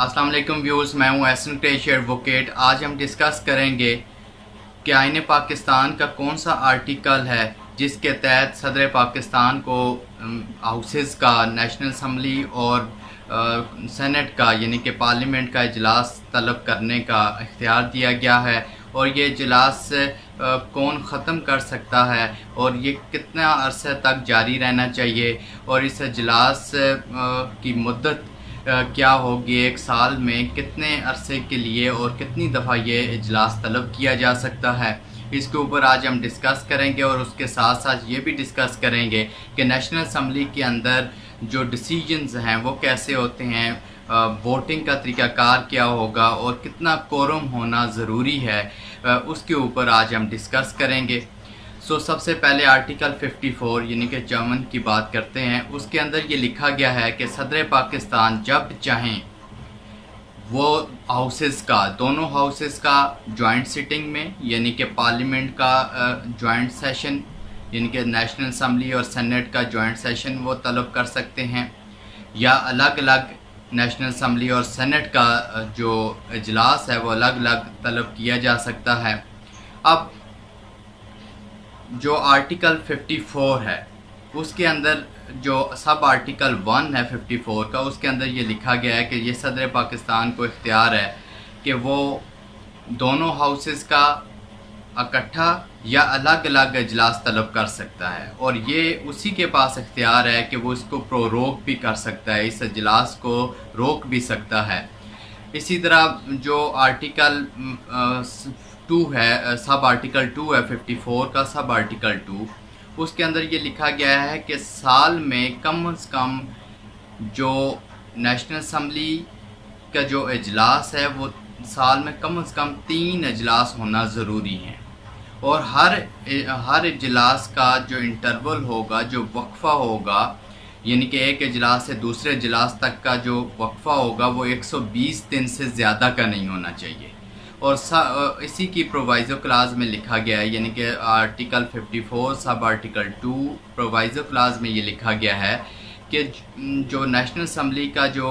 अस्सलाम वालेकुम व्यूज़, मैं हूं एहसन क्रेशी एडवोकेट। आज हम डिस्कस करेंगे कि आईन पाकिस्तान का कौन सा आर्टिकल है जिसके तहत सदर पाकिस्तान को हाउसेस का, नेशनल असम्बली और सेनेट का यानी कि पार्लियामेंट का इजलास तलब करने का इख्तियार दिया गया है, और ये इजलास कौन ख़त्म कर सकता है और ये कितना अरसे तक जारी रहना चाहिए, और इस इजलास की मुद्दत क्या होगी, एक साल में कितने अरसे के लिए और कितनी दफ़ा ये इजलास तलब किया जा सकता है। इसके ऊपर आज हम डिस्कस करेंगे और उसके साथ साथ ये भी डिस्कस करेंगे कि नेशनल असम्बली के अंदर जो डिसीजंस हैं वो कैसे होते हैं, वोटिंग का तरीक़ाकार क्या होगा और कितना कोरम होना ज़रूरी है, उसके ऊपर आज हम डिस्कस करेंगे। सबसे पहले आर्टिकल 54 यानी कि 54 की बात करते हैं। उसके अंदर ये लिखा गया है कि सदर पाकिस्तान जब चाहें वो हाउसेस का, दोनों हाउसेस का जॉइंट सिटिंग में यानी कि पार्लियामेंट का जॉइंट सेशन यानी कि नेशनल असम्बली और सेनेट का जॉइंट सेशन वो तलब कर सकते हैं, या अलग अलग नेशनल असम्बली और सेनेट का जो इजलास है वो अलग अलग तलब किया जा सकता है। अब जो आर्टिकल 54 है उसके अंदर जो सब आर्टिकल 1 है 54 का, उसके अंदर ये लिखा गया है कि ये सदर पाकिस्तान को इख्तियार है कि वो दोनों हाउसेस का इकट्ठा या अलग अलग इजलास तलब कर सकता है, और ये उसी के पास इख्तियार है कि वो इसको प्रोरोक भी कर सकता है, इस इजलास को रोक भी सकता है। इसी तरह जो आर्टिकल 2 है, सब आर्टिकल 2 है 54 का, सब आर्टिकल 2, उसके अंदर ये लिखा गया है कि साल में कम से कम जो नेशनल असम्बली का जो इजलास है वो साल में कम से कम 3 इजलास होना ज़रूरी है, और हर इजलास का जो इंटरवल होगा, जो वक्फा होगा, यानी कि एक इजलास से दूसरे इजलास तक का जो वक्फा होगा वो 120 दिन से ज़्यादा का नहीं होना चाहिए। और इसी की प्रोवाइज़ो क्लास में लिखा गया है, यानी कि आर्टिकल 54 सब आर्टिकल 2 प्रोवाइज़ो क्लास में ये लिखा गया है कि जो नेशनल असम्बली का जो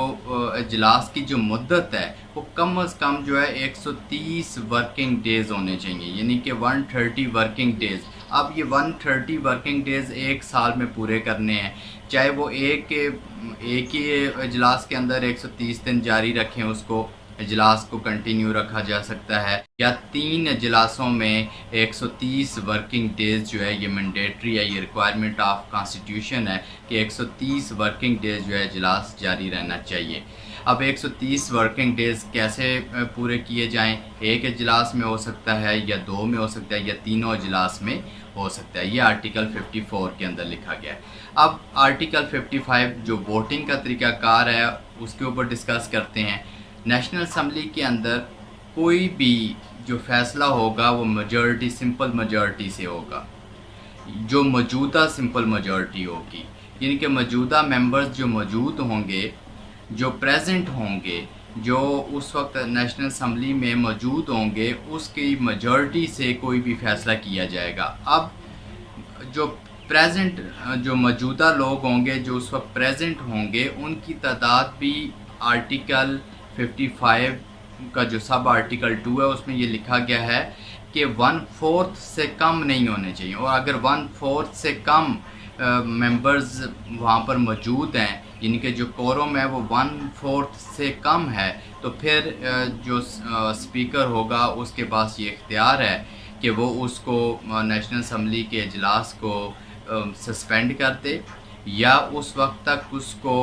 इजलास की जो मुद्दत है वो कम से कम जो है 130 वर्किंग डेज़ होने चाहिए, यानी कि 130 वर्किंग डेज़। अब ये 130 वर्किंग डेज़ एक साल में पूरे करने हैं, चाहे वो एक ही इजलास के अंदर 130 दिन जारी रखें, उसको इजलास को कंटिन्यू रखा जा सकता है, या 3 इजलासों में 130 वर्किंग डेज़ जो है ये मैंडेटरी है, ये रिक्वायरमेंट ऑफ कॉन्स्टिट्यूशन है कि 130 वर्किंग डेज़ जो है इजलास जारी रहना चाहिए। अब 130 वर्किंग डेज़ कैसे पूरे किए जाएं? एक इजलास में हो सकता है, या 2 में हो सकता है, या तीनों इजलास में हो सकता है। ये आर्टिकल 54 के अंदर लिखा गया है। अब आर्टिकल 55 जो वोटिंग का तरीक़ाकार है उसके ऊपर डिस्कस करते हैं। नेशनल असम्बली के अंदर कोई भी जो फ़ैसला होगा वो मेजॉरिटी, सिंपल मेजॉरिटी से होगा, जो मौजूदा सिंपल मेजॉरिटी होगी, यानी कि मौजूदा मेंबर्स जो मौजूद होंगे, जो प्रेजेंट होंगे, जो उस वक्त नेशनल असम्बली में मौजूद होंगे, उसकी मेजॉरिटी से कोई भी फ़ैसला किया जाएगा। अब जो प्रेजेंट, जो मौजूदा लोग होंगे, जो उस वक्त प्रेजेंट होंगे, उनकी तादाद भी आर्टिकल 55 का जो सब आर्टिकल 2 है उसमें ये लिखा गया है कि 1/4 से कम नहीं होने चाहिए, और अगर 1/4 से कम मेंबर्स वहाँ पर मौजूद हैं, यानी कि जो कोरम है वो 1/4 से कम है, तो फिर जो स्पीकर होगा उसके पास ये इख्तियार है कि वो उसको नेशनल असम्बली के इजलास को सस्पेंड कर दे, या उस वक्त तक उसको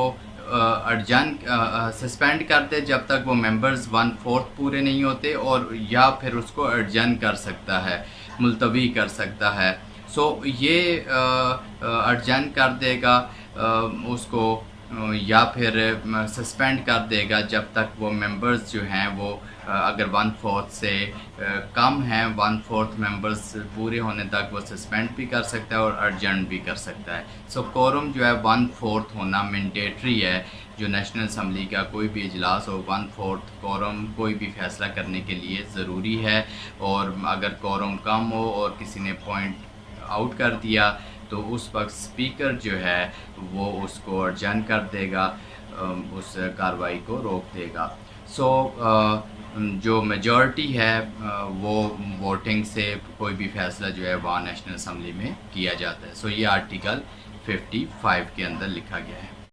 सस्पेंड कर दे जब तक वो मेंबर्स 1/4 पूरे नहीं होते, और या फिर उसको अर्जन कर सकता है, मुलतवी कर सकता है। ये अर्जन कर देगा उसको, या फिर सस्पेंड कर देगा जब तक वो मेंबर्स जो हैं वो अगर 1/4 से कम हैं, 1/4 मेंबर्स पूरे होने तक वो सस्पेंड भी कर सकता है और अर्जन भी कर सकता है। कोरम जो है 1/4 होना मैंडेटरी है। जो नेशनल असम्बली का कोई भी इजलास हो, 1/4 कोरम कोई भी फ़ैसला करने के लिए ज़रूरी है, और अगर कोरम कम हो और किसी ने पॉइंट आउट कर दिया तो उस वक्त स्पीकर जो है वो उसको अर्जन कर देगा। اس کارروائی کو روک دے گا. سو جو میجورٹی ہے وہ ووٹنگ سے کوئی بھی فیصلہ جو ہے وہاں نیشنل اسمبلی میں کیا جاتا ہے. سو یہ آرٹیکل 55 کے اندر لکھا گیا ہے.